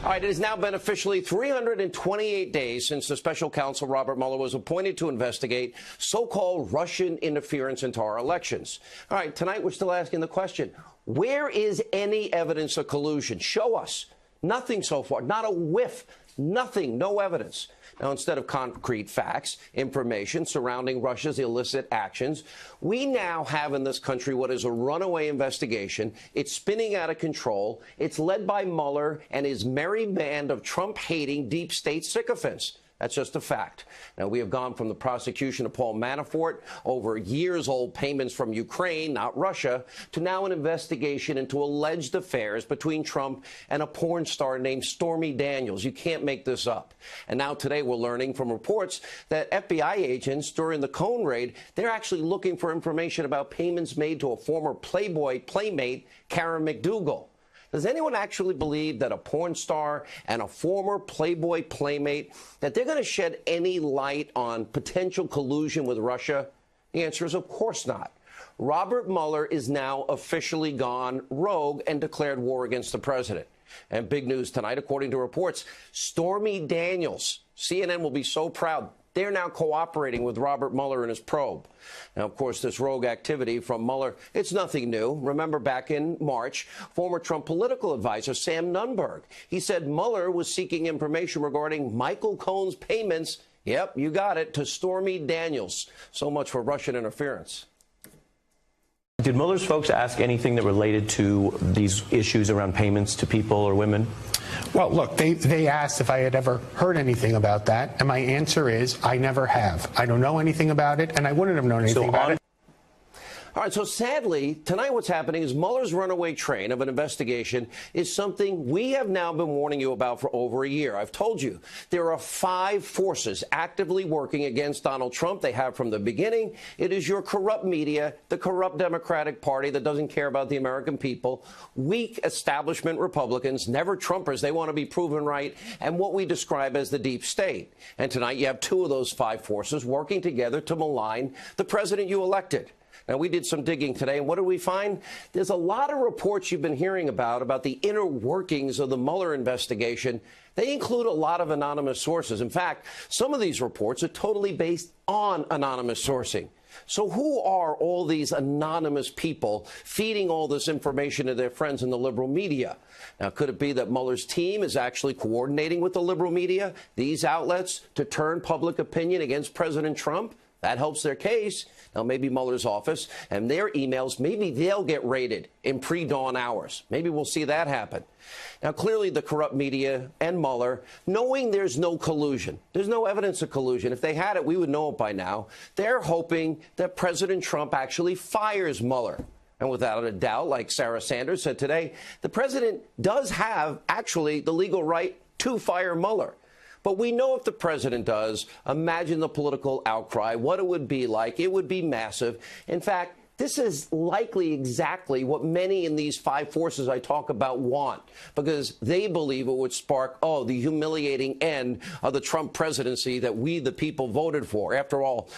All right, it has now been officially 328 days since the special counsel Robert Mueller was appointed to investigate so-called Russian interference into our elections. All right, tonight we're still asking the question, where is any evidence of collusion? Show us. Nothing so far, not a whiff, nothing, no evidence. Now, instead of concrete facts, information surrounding Russia's illicit actions, we now have in this country what is a runaway investigation. It's spinning out of control. It's led by Mueller and his merry band of Trump-hating deep state sycophants. That's just a fact. Now, we have gone from the prosecution of Paul Manafort over years-old payments from Ukraine, not Russia, to now an investigation into alleged affairs between Trump and a porn star named Stormy Daniels. You can't make this up. And now today we're learning from reports that FBI agents during the Cohn raid, they're actually looking for information about payments made to a former Playboy playmate, Karen McDougal. Does anyone actually believe that a porn star and a former Playboy playmate, that they're going to shed any light on potential collusion with Russia? The answer is of course not. Robert Mueller is now officially gone rogue and declared war against the president. And big news tonight, according to reports, Stormy Daniels, CNN will be so proud. They're now cooperating with Robert Mueller and his probe. Now, of course, this rogue activity from Mueller, it's nothing new. Remember back in March, former Trump political advisor Sam Nunberg, he said Mueller was seeking information regarding Michael Cohen's payments, yep, you got it, to Stormy Daniels. So much for Russian interference. Did Mueller's folks ask anything that related to these issues around payments to people or women? Well, look, they asked if I had ever heard anything about that, and my answer is I never have. I don't know anything about it, and I wouldn't have known anything about it. All right, so sadly, tonight what's happening is Mueller's runaway train of an investigation is something we have now been warning you about for over a year. I've told you there are 5 forces actively working against Donald Trump. They have from the beginning. It is your corrupt media, the corrupt Democratic Party that doesn't care about the American people, weak establishment Republicans, never Trumpers. They want to be proven right, and what we describe as the deep state. And tonight you have 2 of those 5 forces working together to malign the president you elected. Now, we did some digging today, and what did we find? There's a lot of reports you've been hearing about the inner workings of the Mueller investigation. They include a lot of anonymous sources. In fact, some of these reports are totally based on anonymous sourcing. So who are all these anonymous people feeding all this information to their friends in the liberal media? Now, could it be that Mueller's team is actually coordinating with the liberal media, these outlets, to turn public opinion against President Trump? That helps their case. Now, maybe Mueller's office and their emails, maybe they'll get raided in pre-dawn hours. Maybe we'll see that happen. Now, clearly, the corrupt media and Mueller, knowing there's no collusion, there's no evidence of collusion. If they had it, we would know it by now. They're hoping that President Trump actually fires Mueller. And without a doubt, like Sarah Sanders said today, the president does have actually the legal right to fire Mueller. But we know if the president does, imagine the political outcry, what it would be like. It would be massive. In fact, this is likely exactly what many in these 5 forces I talk about want, because they believe it would spark, the humiliating end of the Trump presidency that we, the people, voted for. After all,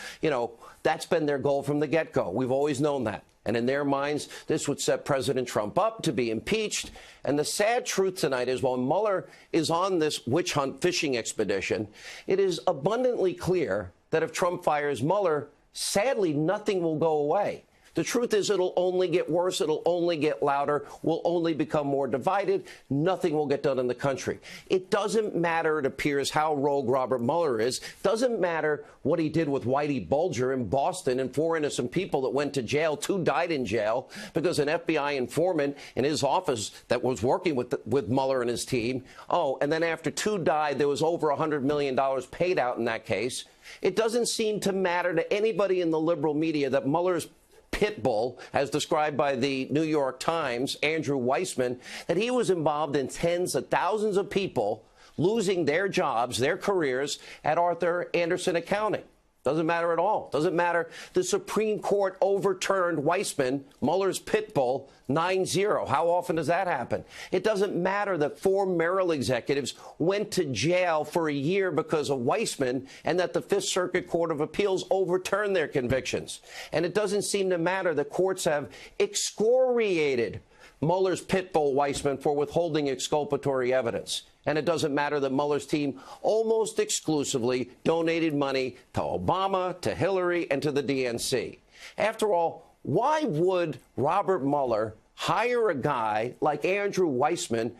that's been their goal from the get-go. We've always known that. And in their minds, this would set President Trump up to be impeached. And the sad truth tonight is while Mueller is on this witch hunt fishing expedition, it is abundantly clear that if Trump fires Mueller, sadly, nothing will go away. The truth is it'll only get worse. It'll only get louder. We'll only become more divided. Nothing will get done in the country. It doesn't matter, it appears, how rogue Robert Mueller is. Doesn't matter what he did with Whitey Bulger in Boston and 4 innocent people that went to jail. 2 died in jail because an FBI informant in his office that was working with Mueller and his team. And then after 2 died, there was over $100 million paid out in that case. It doesn't seem to matter to anybody in the liberal media that Mueller's pit bull, as described by the New York Times, Andrew Weissman, that he was involved in tens of thousands of people losing their jobs, their careers at Arthur Andersen Accounting. Doesn't matter at all. Doesn't matter. The Supreme Court overturned Weissman, Mueller's pit bull, 9-0. How often does that happen? It doesn't matter that 4 Merrill executives went to jail for a year because of Weissman and that the 5th Circuit Court of Appeals overturned their convictions. And it doesn't seem to matter that courts have excoriated Mueller's pitbull Weissman for withholding exculpatory evidence. And it doesn't matter that Mueller's team almost exclusively donated money to Obama, to Hillary, and to the DNC. After all, why would Robert Mueller hire a guy like Andrew Weissman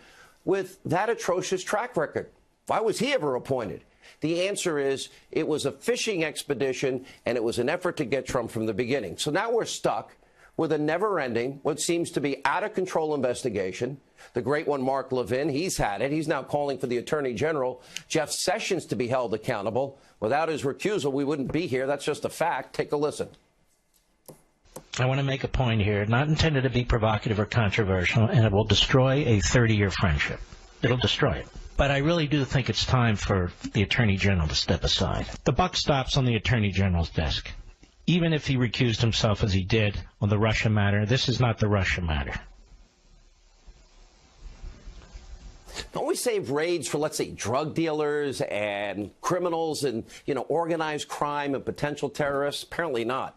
with that atrocious track record? Why was he ever appointed? The answer is it was a fishing expedition, and it was an effort to get Trump from the beginning. So now we're stuck with a never-ending, what seems to be out-of-control investigation. The great one, Mark Levin, he's had it. He's now calling for the Attorney General, Jeff Sessions, to be held accountable. Without his recusal, we wouldn't be here. That's just a fact. Take a listen. I want to make a point here, not intended to be provocative or controversial, and it will destroy a 30-year friendship. It'll destroy it. But I really do think it's time for the Attorney General to step aside. The buck stops on the Attorney General's desk. Even if he recused himself as he did on the Russia matter, this is not the Russia matter. Don't we save raids for, let's say, drug dealers and criminals and, organized crime and potential terrorists? Apparently not.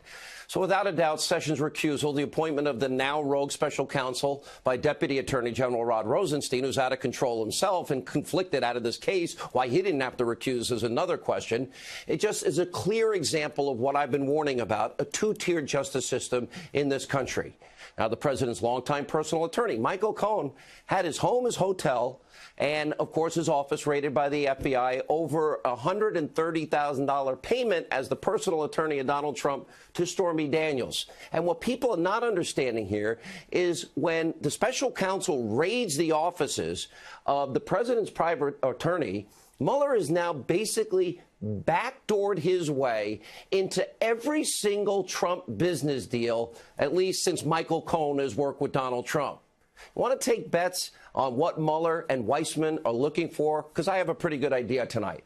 So without a doubt, Sessions' recusal, the appointment of the now rogue special counsel by Deputy Attorney General Rod Rosenstein, who's out of control himself and conflicted out of this case, why he didn't have to recuse is another question. It just is a clear example of what I've been warning about, a two-tiered justice system in this country. Now, the president's longtime personal attorney, Michael Cohen, had his home, his hotel, and, of course, his office raided by the FBI, over $130,000 payment as the personal attorney of Donald Trump to Stormy Daniels. And what people are not understanding here is when the special counsel raids the offices of the president's private attorney, Mueller is now basically backdoored his way into every single Trump business deal, at least since Michael Cohen has worked with Donald Trump. You want to take bets on what Mueller and Weissman are looking for? Because I have a pretty good idea tonight.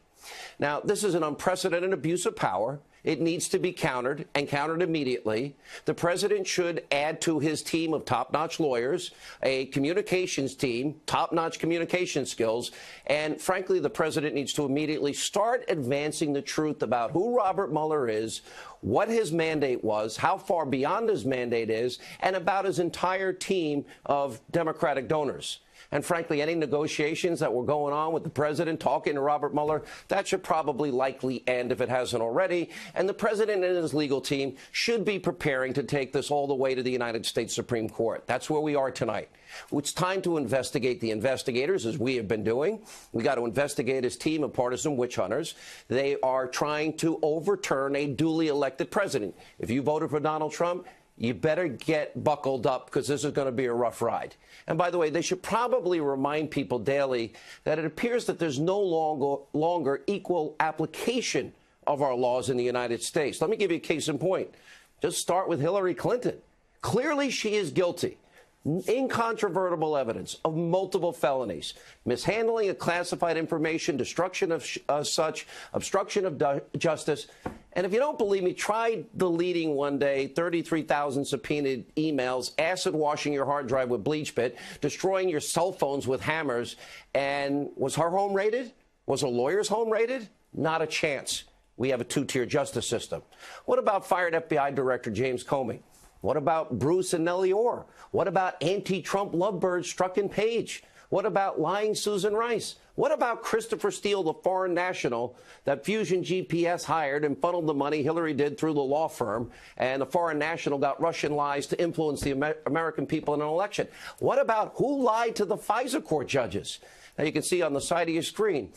Now, this is an unprecedented abuse of power. It needs to be countered, and countered immediately. The president should add to his team of top-notch lawyers, a communications team, top-notch communication skills, and frankly, the president needs to immediately start advancing the truth about who Robert Mueller is, what his mandate was, how far beyond his mandate is, and about his entire team of Democratic donors. And frankly, any negotiations that were going on with the president talking to Robert Mueller, that should probably likely end if it hasn't already. And the president and his legal team should be preparing to take this all the way to the United States Supreme Court. That's where we are tonight. It's time to investigate the investigators, as we have been doing. We got to investigate his team of partisan witch hunters. They are trying to overturn a duly elected president. If you voted for Donald Trump, you better get buckled up, because this is going to be a rough ride. And by the way, they should probably remind people daily that it appears that there's no longer equal application of our laws in the United States. Let me give you a case in point. Just start with Hillary Clinton. Clearly, she is guilty. Incontrovertible evidence of multiple felonies, mishandling of classified information, destruction of such, obstruction of justice. And if you don't believe me, try deleting one day 33,000 subpoenaed emails, acid washing your hard drive with bleach bit, destroying your cell phones with hammers. And was her home raided? Was her lawyer's home raided? Not a chance. We have a two-tier justice system. What about fired FBI Director James Comey? What about Bruce and Nellie Orr? What about anti-Trump lovebirds Strzok and Page? What about lying Susan Rice? What about Christopher Steele, the foreign national that Fusion GPS hired and funneled the money Hillary did through the law firm, and the foreign national got Russian lies to influence the American people in an election? What about who lied to the FISA court judges? Now, you can see on the side of your screen,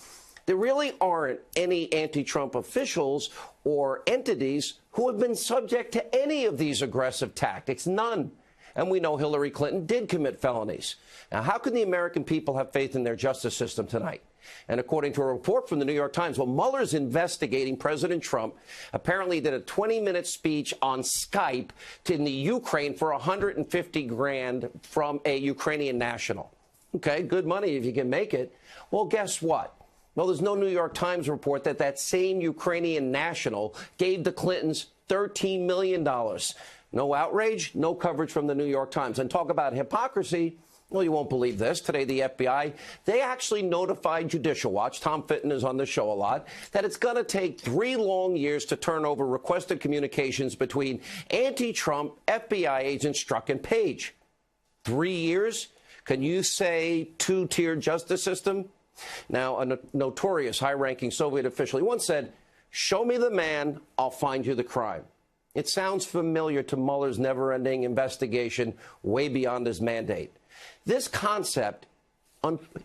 there really aren't any anti-Trump officials or entities who have been subject to any of these aggressive tactics. None. And we know Hillary Clinton did commit felonies. Now, how can the American people have faith in their justice system tonight? And according to a report from the New York Times, well, Mueller's investigating President Trump. Apparently did a 20-minute speech on Skype in the Ukraine for $150,000 from a Ukrainian national. Okay, good money if you can make it. Well, guess what? Well, there's no New York Times report that that same Ukrainian national gave the Clintons $13 million. No outrage, no coverage from the New York Times. And talk about hypocrisy. Well, you won't believe this. Today, the FBI, they actually notified Judicial Watch, Tom Fitton is on the show a lot, that it's going to take 3 long years to turn over requested communications between anti-Trump FBI agents Strzok and Page. 3 years? Can you say two-tier justice system? Now, a notorious high-ranking Soviet official, he once said, "Show me the man, I'll find you the crime." It sounds familiar to Mueller's never-ending investigation way beyond his mandate. This concept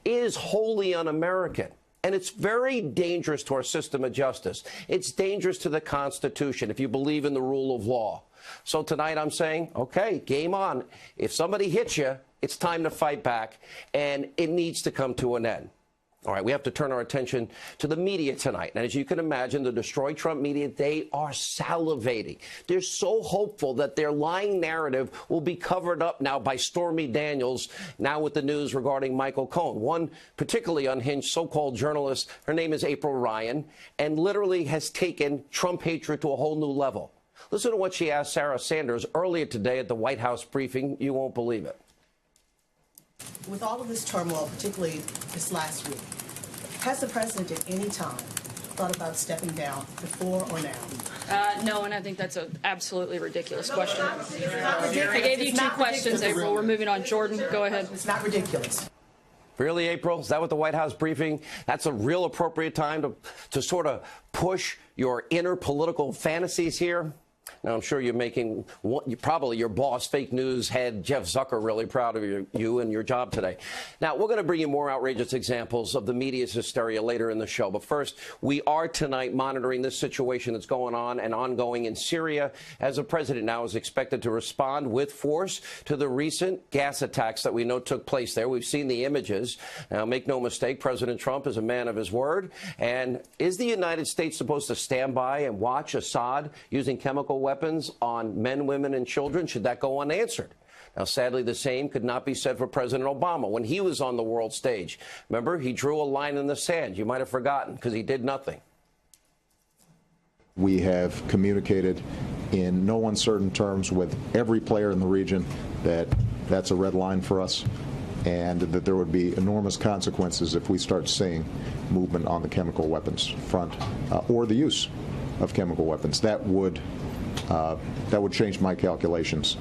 is wholly un-American, and it's very dangerous to our system of justice. It's dangerous to the Constitution if you believe in the rule of law. So tonight I'm saying, okay, game on. If somebody hits you, it's time to fight back, and it needs to come to an end. All right, we have to turn our attention to the media tonight. And as you can imagine, the Destroy Trump media, they are salivating. They're so hopeful that their lying narrative will be covered up now by Stormy Daniels, now with the news regarding Michael Cohen. One particularly unhinged so-called journalist, her name is April Ryan, and literally has taken Trump hatred to a whole new level. Listen to what she asked Sarah Sanders earlier today at the White House briefing. You won't believe it. With all of this turmoil, particularly this last week, has the president at any time thought about stepping down before or now? No, and I think that's an absolutely ridiculous question. It's not ridiculous. I gave you two questions, ridiculous. April. We're moving on. Jordan, go ahead. It's not ridiculous. Really, April? Is that what the White House briefing? That's a real appropriate time to sort of push your inner political fantasies here? Now, I'm sure you're making probably your boss, fake news head, Jeff Zucker, really proud of you and your job today. Now, we're going to bring you more outrageous examples of the media's hysteria later in the show. But first, we are tonight monitoring this situation that's going on and ongoing in Syria as the president now is expected to respond with force to the recent gas attacks that we know took place there. We've seen the images. Now, make no mistake, President Trump is a man of his word. And is the United States supposed to stand by and watch Assad using chemical weapons on men, women, and children? Should that go unanswered? Now, sadly, the same could not be said for President Obama when he was on the world stage. Remember, he drew a line in the sand. You might have forgotten because he did nothing. We have communicated in no uncertain terms with every player in the region that that's a red line for us, and that there would be enormous consequences if we start seeing movement on the chemical weapons front or the use of chemical weapons. That would change my calculations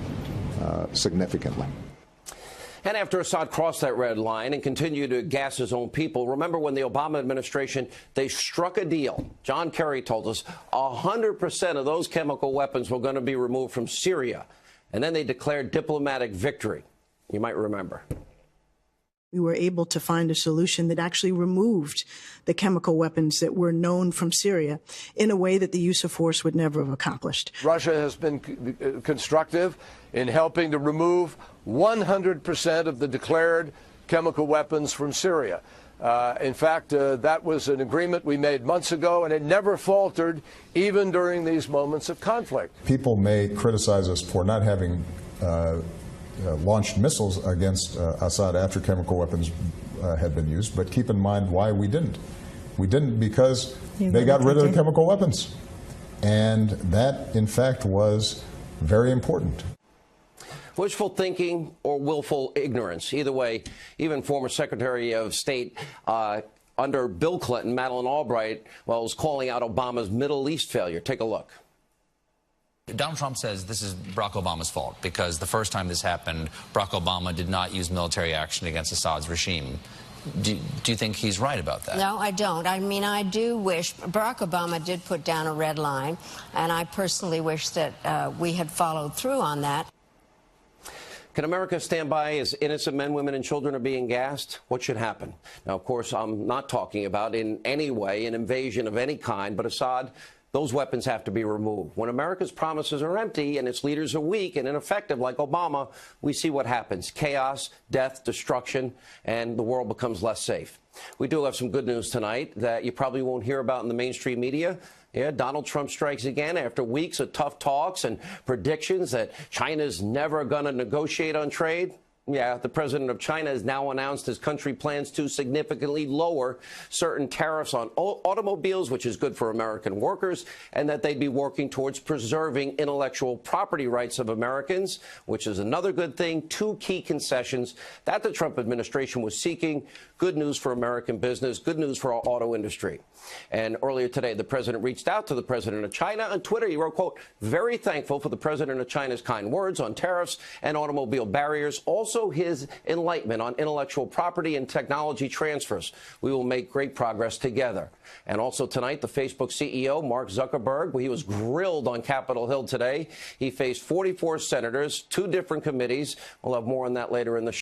significantly. And after Assad crossed that red line and continued to gas his own people, remember when the Obama administration, they struck a deal. John Kerry told us 100% of those chemical weapons were going to be removed from Syria. And then they declared diplomatic victory. You might remember. We were able to find a solution that actually removed the chemical weapons that were known from Syria in a way that the use of force would never have accomplished. Russia has been constructive in helping to remove 100% of the declared chemical weapons from Syria. In fact, that was an agreement we made months ago, and it never faltered, even during these moments of conflict. People may criticize us for not having launched missiles against Assad after chemical weapons had been used, but keep in mind why we didn't. We didn't because they got rid of the chemical weapons. And that, in fact, was very important. Wishful thinking or willful ignorance. Either way, even former Secretary of State under Bill Clinton, Madeleine Albright, was calling out Obama's Middle East failure. Take a look. Donald Trump says this is Barack Obama's fault because the first time this happened, Barack Obama did not use military action against Assad's regime. Do you think he's right about that? No, I don't. I mean, I do wish Barack Obama did put down a red line, and I personally wish that we had followed through on that. Can America stand by as innocent men, women, and children are being gassed? What should happen? Now, of course, I'm not talking about in any way an invasion of any kind, but Assad, those weapons have to be removed. When America's promises are empty and its leaders are weak and ineffective like Obama, we see what happens. Chaos, death, destruction, and the world becomes less safe. We do have some good news tonight that you probably won't hear about in the mainstream media. Yeah, Donald Trump strikes again after weeks of tough talks and predictions that China's never going to negotiate on trade. Yeah, the president of China has now announced his country plans to significantly lower certain tariffs on automobiles, which is good for American workers, and that they'd be working towards preserving intellectual property rights of Americans, which is another good thing. Two key concessions that the Trump administration was seeking. Good news for American business, good news for our auto industry. And earlier today, the president reached out to the president of China on Twitter. He wrote, quote, "Very thankful for the president of China's kind words on tariffs and automobile barriers. Also also his enlightenment on intellectual property and technology transfers. We will make great progress together. And also tonight, the Facebook CEO, Mark Zuckerberg, he was grilled on Capitol Hill today. He faced 44 senators, 2 different committees. We'll have more on that later in the show.